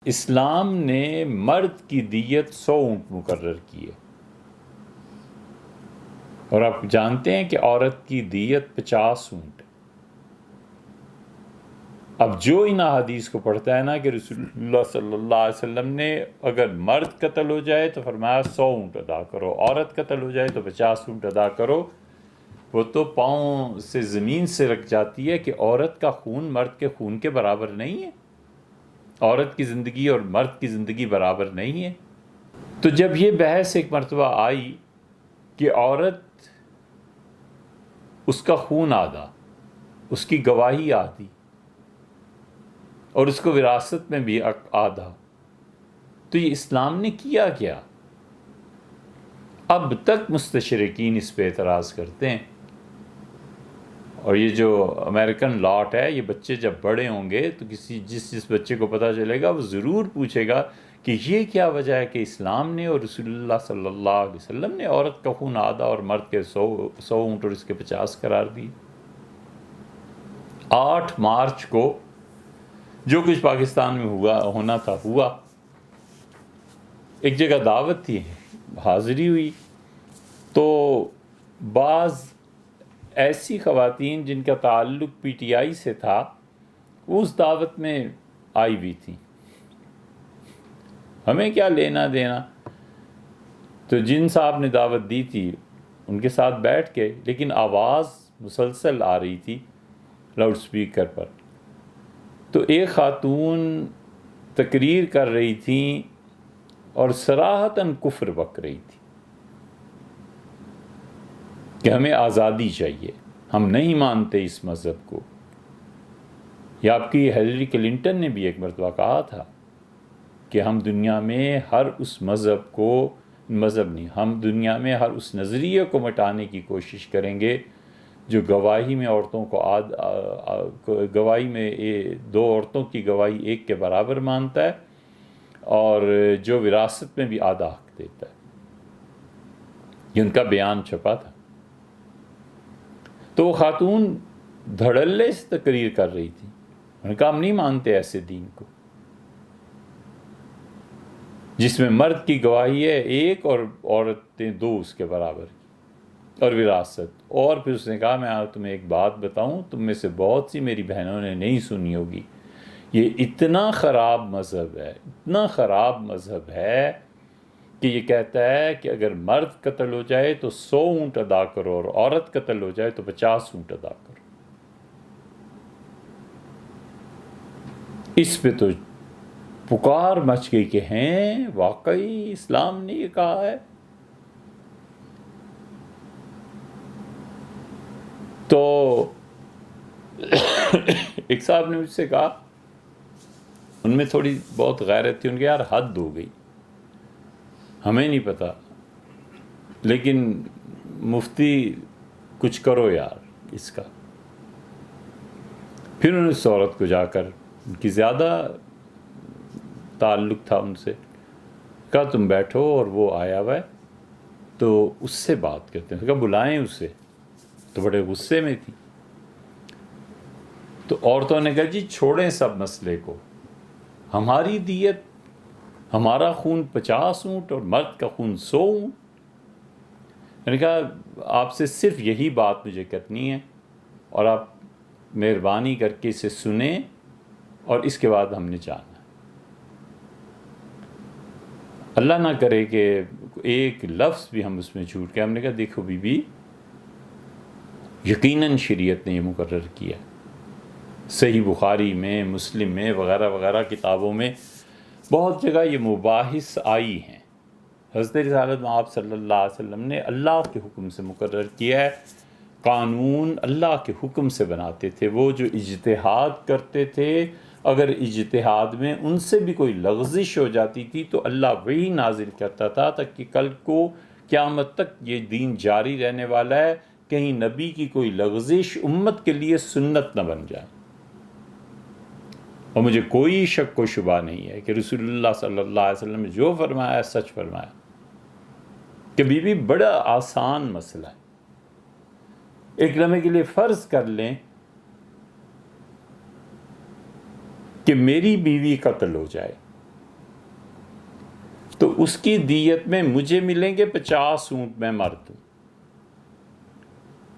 اسلام نے مرد کی دیت 100 اونٹ مقرر کی ہے، اور آپ جانتے ہیں کہ عورت کی دیت 50 اونٹ۔ اب جو ان احادیث کو پڑھتا ہے نا کہ رسول اللہ صلی اللہ علیہ وسلم نے اگر مرد قتل ہو جائے تو فرمایا 100 اونٹ ادا کرو، عورت قتل ہو جائے تو 50 اونٹ ادا کرو، وہ تو پاؤں سے زمین سے رکھ جاتی ہے کہ عورت کا خون مرد کے خون کے برابر نہیں ہے، عورت کی زندگی اور مرد کی زندگی برابر نہیں ہے۔ تو جب یہ بحث ایک مرتبہ آئی کہ عورت، اس کا خون آدھا، اس کی گواہی آدھی، اور اس کو وراثت میں بھی آدھا، تو یہ اسلام نے کیا کیا؟ اب تک مستشرقین اس پہ اعتراض کرتے ہیں، اور یہ جو امریکن لاٹ ہے، یہ بچے جب بڑے ہوں گے تو جس بچے کو پتہ چلے گا وہ ضرور پوچھے گا کہ یہ کیا وجہ ہے کہ اسلام نے اور رسول اللہ صلی اللہ علیہ وسلم نے عورت کا خون آدھا اور مرد کے 100 اونٹ اور اس کے 50 قرار دی۔ 8 مارچ کو جو کچھ پاکستان میں ہونا تھا ہوا۔ ایک جگہ دعوت تھی، حاضری ہوئی، تو بعض ایسی خواتین جن کا تعلق پی ٹی آئی سے تھا وہ اس دعوت میں آئی ہوئی تھیں، ہمیں کیا لینا دینا، تو جن صاحب نے دعوت دی تھی ان کے ساتھ بیٹھ کے، لیکن آواز مسلسل آ رہی تھی لاؤڈ سپیکر پر، تو ایک خاتون تقریر کر رہی تھیں اور صراحتاً کفر بک رہی تھی کہ ہمیں آزادی چاہیے، ہم نہیں مانتے اس مذہب کو۔ یہ آپ کی ہیلری کلنٹن نے بھی ایک مرتبہ کہا تھا کہ ہم دنیا میں ہر اس ہم دنیا میں ہر اس نظریے کو مٹانے کی کوشش کریں گے جو گواہی میں عورتوں کو گواہی میں 2 عورتوں کی گواہی 1 کے برابر مانتا ہے، اور جو وراثت میں بھی آدھا حق دیتا ہے۔ یہ ان کا بیان چھپا تھا۔ تو وہ خاتون دھڑلے سے تقریر کر رہی تھی، انہوں نے کہا ہم نہیں مانتے ایسے دین کو جس میں مرد کی گواہی ہے 1 اور عورتیں 2 اس کے برابر کی، اور وراثت۔ اور پھر اس نے کہا میں تمہیں ایک بات بتاؤں، تم میں سے بہت سی میری بہنوں نے نہیں سنی ہوگی، یہ اتنا خراب مذہب ہے، اتنا خراب مذہب ہے کہ یہ کہتا ہے کہ اگر مرد قتل ہو جائے تو 100 اونٹ ادا کرو، اور عورت قتل ہو جائے تو 50 اونٹ ادا کرو۔ اس پہ تو پکار مچ گئی کہ ہیں واقعی اسلام نے یہ کہا ہے۔ تو ایک صاحب نے مجھ سے کہا، ان میں تھوڑی بہت غیرت تھی، ان کے یار حد ہو گئی، ہمیں نہیں پتا لیکن مفتی کچھ کرو یار اس کا۔ پھر انہوں نے اس عورت کو جا کر، ان کی زیادہ تعلق تھا ان سے، کہا تم بیٹھو، اور وہ آیا ہوا ہے تو اس سے بات کرتے ہیں، کہا بلائیں اسے، تو بڑے غصے میں تھی۔ تو عورتوں نے کہا جی چھوڑیں سب مسئلے کو، ہماری دیت، ہمارا خون 50 اونٹ اور مرد کا خون 100 اونٹ۔ میں نے کہا آپ سے صرف یہی بات مجھے کرنی ہے، اور آپ مہربانی کر کے اسے سنیں، اور اس کے بعد ہم نے جانا ہے۔ اللہ نہ کرے کہ ایک لفظ بھی ہم اس میں چھوٹ کے۔ ہم نے کہا دیکھو بی بی، یقیناً شریعت نے یہ مقرر کیا، صحیح بخاری میں، مسلم میں، وغیرہ وغیرہ کتابوں میں بہت جگہ یہ مباحث آئی ہیں۔ حضرت رسالت آپ صلی اللہ علیہ وسلم نے اللہ کے حکم سے مقرر کیا ہے، قانون اللہ کے حکم سے بناتے تھے۔ وہ جو اجتہاد کرتے تھے، اگر اجتہاد میں ان سے بھی کوئی لغزش ہو جاتی تھی تو اللہ وہی نازل کرتا تھا تاکہ کل کو قیامت تک یہ دین جاری رہنے والا ہے، کہیں نبی کی کوئی لغزش امت کے لیے سنت نہ بن جائے۔ اور مجھے کوئی شک و شبہ نہیں ہے کہ رسول اللہ صلی اللہ علیہ وسلم نے جو فرمایا ہے سچ فرمایا، کہ بی بی بڑا آسان مسئلہ ہے۔ ایک لمحے کے لیے فرض کر لیں کہ میری بیوی قتل ہو جائے، تو اس کی دیت میں مجھے ملیں گے 50 اونٹ، میں مرد ہوں،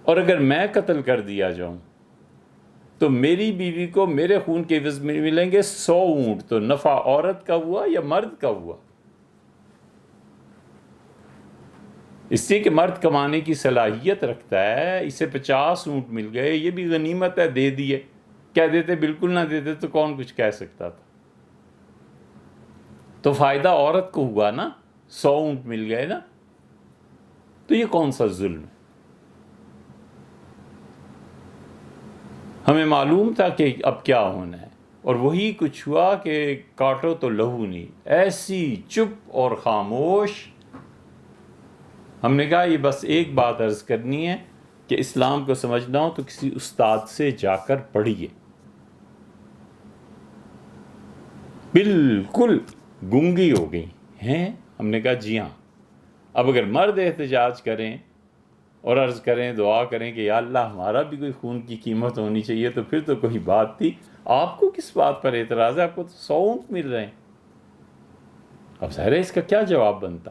اور اگر میں قتل کر دیا جاؤں تو میری بیوی کو میرے خون کے عوض میں ملیں گے 100 اونٹ۔ تو نفع عورت کا ہوا یا مرد کا ہوا؟ اس سے کہ مرد کمانے کی صلاحیت رکھتا ہے، اسے 50 اونٹ مل گئے، یہ بھی غنیمت ہے، دے دیے۔ کہہ دیتے بالکل نہ دیتے تو کون کچھ کہہ سکتا تھا؟ تو فائدہ عورت کو ہوا نا، 100 اونٹ مل گئے نا، تو یہ کون سا ظلم ہے؟ ہمیں معلوم تھا کہ اب کیا ہونا ہے، اور وہی کچھ ہوا کہ کاٹو تو لہو نہیں، ایسی چپ اور خاموش۔ ہم نے کہا یہ بس ایک بات عرض کرنی ہے کہ اسلام کو سمجھنا ہو تو کسی استاد سے جا کر پڑھیے۔ بالکل گنگی ہو گئی ہیں۔ ہم نے کہا جی ہاں، اب اگر مرد احتجاج کریں اور عرض کریں، دعا کریں کہ یا اللہ ہمارا بھی کوئی خون کی قیمت ہونی چاہیے، تو پھر تو کوئی بات تھی۔ آپ کو کس بات پر اعتراض ہے؟ آپ کو تو 100 اونٹ مل رہے ہیں۔ اب ظاہر ہے اس کا کیا جواب بنتا؟